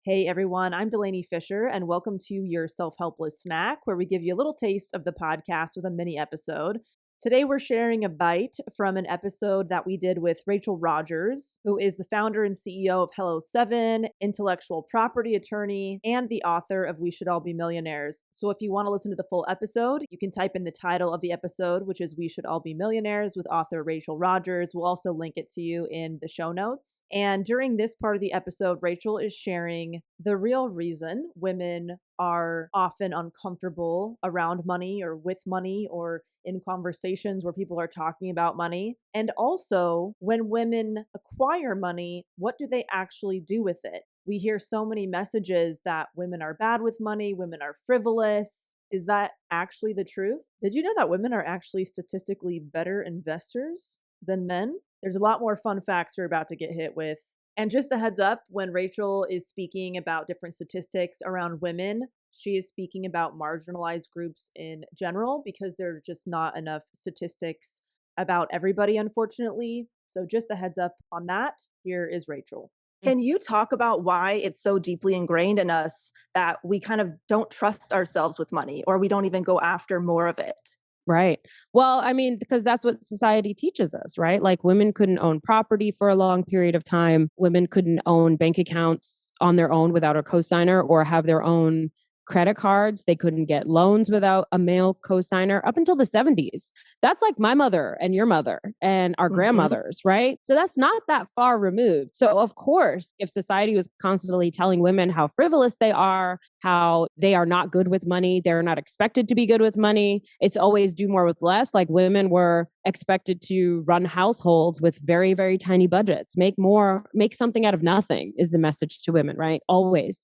Hey everyone, I'm Delaney Fisher, and welcome to your Self-Helpless snack, where we give you a little taste of the podcast with a mini episode. Today we're sharing a bite from an episode that we did with Rachel Rodgers, who is the founder and CEO of Hello 7, intellectual property attorney, and the author of We Should All Be Millionaires. So if you want to listen to the full episode, you can type in the title of the episode, which is We Should All Be Millionaires with author Rachel Rodgers. We'll also link it to you in the show notes. And during this part of the episode, Rachel is sharing the real reason women are often uncomfortable around money or with money or in conversations where people are talking about money. And also, when women acquire money, what do they actually do with it? We hear so many messages that women are bad with money, women are frivolous. Is that actually the truth? Did you know that women are actually statistically better investors than men? There's a lot more fun facts we're about to get hit with. And just a heads up, when Rachel is speaking about different statistics around women, she is speaking about marginalized groups in general because there are just not enough statistics about everybody, unfortunately. So just a heads up on that. Here is Rachel. Can you talk about why it's so deeply ingrained in us that we kind of don't trust ourselves with money, or we don't even go after more of it? Right. Well, I mean, because that's what society teaches us, right? Like women couldn't own property for a long period of time. Women couldn't own bank accounts on their own without a cosigner or have their own credit cards. They couldn't get loans without a male cosigner up until the 70s. That's like my mother and your mother and our grandmothers, right? So that's not that far removed. So of course, if society was constantly telling women how frivolous they are, how they are not good with money, they're not expected to be good with money, it's always do more with less. Like women were expected to run households with very, very tiny budgets, make something out of nothing is the message to women, right? Always.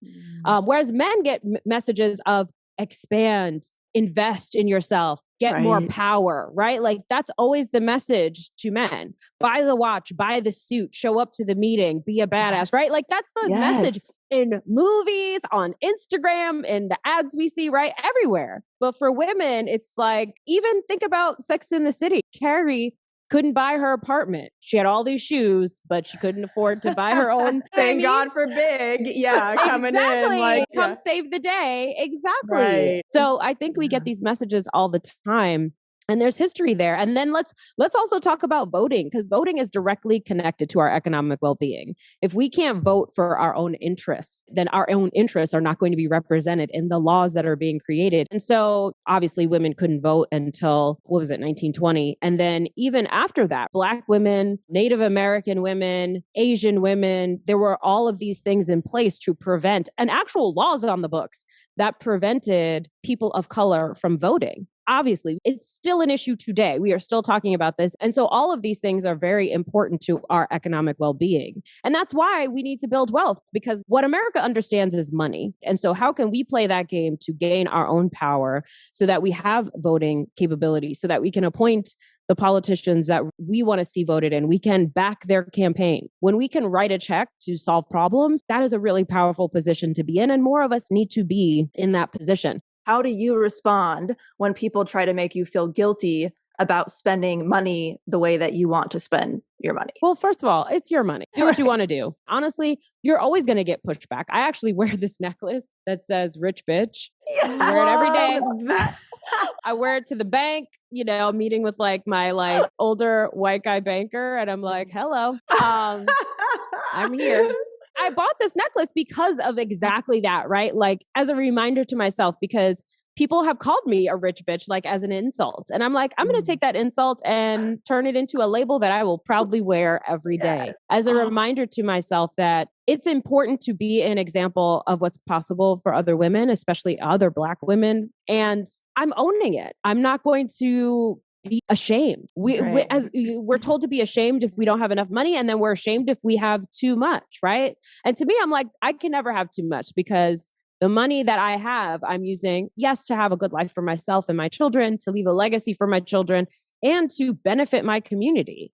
Whereas men get messages of expand, invest in yourself, get more power, right? Like that's always the message to men. Buy the watch, buy the suit, show up to the meeting, be a badass, right? Like that's the message in movies, on Instagram, in the ads we see, right? Everywhere. But for women, it's like, even think about Sex in the City. Carrie couldn't buy her apartment. She had all these shoes, but she couldn't afford to buy her own. Thank God for Big. Yeah, coming exactly. in. Like, come save the day. Exactly. Right. So I think we get these messages all the time. And there's history there. And then let's also talk about voting, because voting is directly connected to our economic well-being. If we can't vote for our own interests, then our own interests are not going to be represented in the laws that are being created. And so obviously women couldn't vote until, 1920? And then even after that, Black women, Native American women, Asian women, there were all of these things in place to prevent, and actual laws on the books that prevented people of color from voting. Obviously, it's still an issue today. We are still talking about this. And so all of these things are very important to our economic well-being. And that's why we need to build wealth, because what America understands is money. And so how can we play that game to gain our own power so that we have voting capabilities, so that we can appoint the politicians that we want to see voted in? We can back their campaign. When we can write a check to solve problems, that is a really powerful position to be in. And more of us need to be in that position. How do you respond when people try to make you feel guilty about spending money the way that you want to spend your money? Well, first of all, it's your money. Do what you want to do. Honestly, you're always going to get pushback. I actually wear this necklace that says rich bitch. Yeah, I wear it every day. I wear it to the bank, meeting with my older white guy banker. And I'm like, hello, I'm here. I bought this necklace because of exactly that, right? Like as a reminder to myself, because people have called me a rich bitch, like as an insult. And I'm like, I'm going to take that insult and turn it into a label that I will proudly wear every day as a reminder to myself that it's important to be an example of what's possible for other women, especially other Black women. And I'm owning it. I'm not going to be ashamed. We're told to be ashamed if we don't have enough money, and then we're ashamed if we have too much, right? And to me, I'm like, I can never have too much, because the money that I have, I'm using, yes, to have a good life for myself and my children, to leave a legacy for my children, and to benefit my community.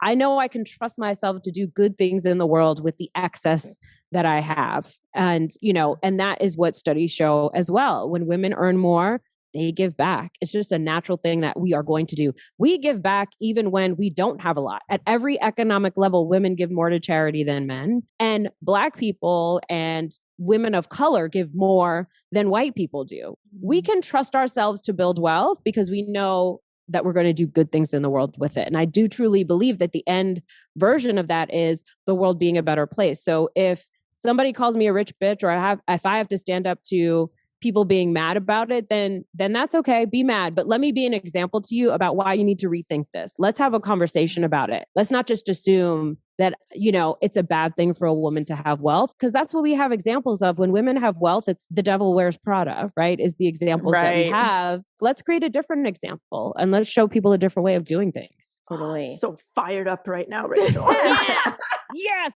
I know I can trust myself to do good things in the world with the excess that I have. And, and that is what studies show as well. When women earn more, they give back. It's just a natural thing that we are going to do. We give back even when we don't have a lot. At every economic level, women give more to charity than men, and Black people and women of color give more than white people do. We can trust ourselves to build wealth because we know that we're going to do good things in the world with it. And I do truly believe that the end version of that is the world being a better place. So if somebody calls me a rich bitch, or if I have to stand up to people being mad about it, then that's okay. Be mad. But let me be an example to you about why you need to rethink this. Let's have a conversation about it. Let's not just assume that, it's a bad thing for a woman to have wealth, because that's what we have examples of. When women have wealth, it's the devil wears Prada, right? Is the examples that we have. Let's create a different example and let's show people a different way of doing things. Totally. So fired up right now, Rachel. Yes. Yes.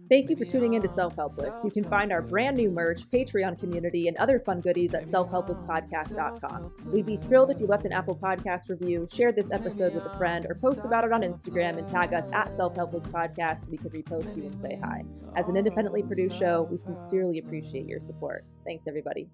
Thank you for tuning in to Self-Helpless. You can find our brand new merch, Patreon community, and other fun goodies at selfhelplesspodcast.com. We'd be thrilled if you left an Apple Podcast review, shared this episode with a friend, or post about it on Instagram and tag us at Self-Helpless Podcast so we could repost you and say hi. As an independently produced show, we sincerely appreciate your support. Thanks, everybody.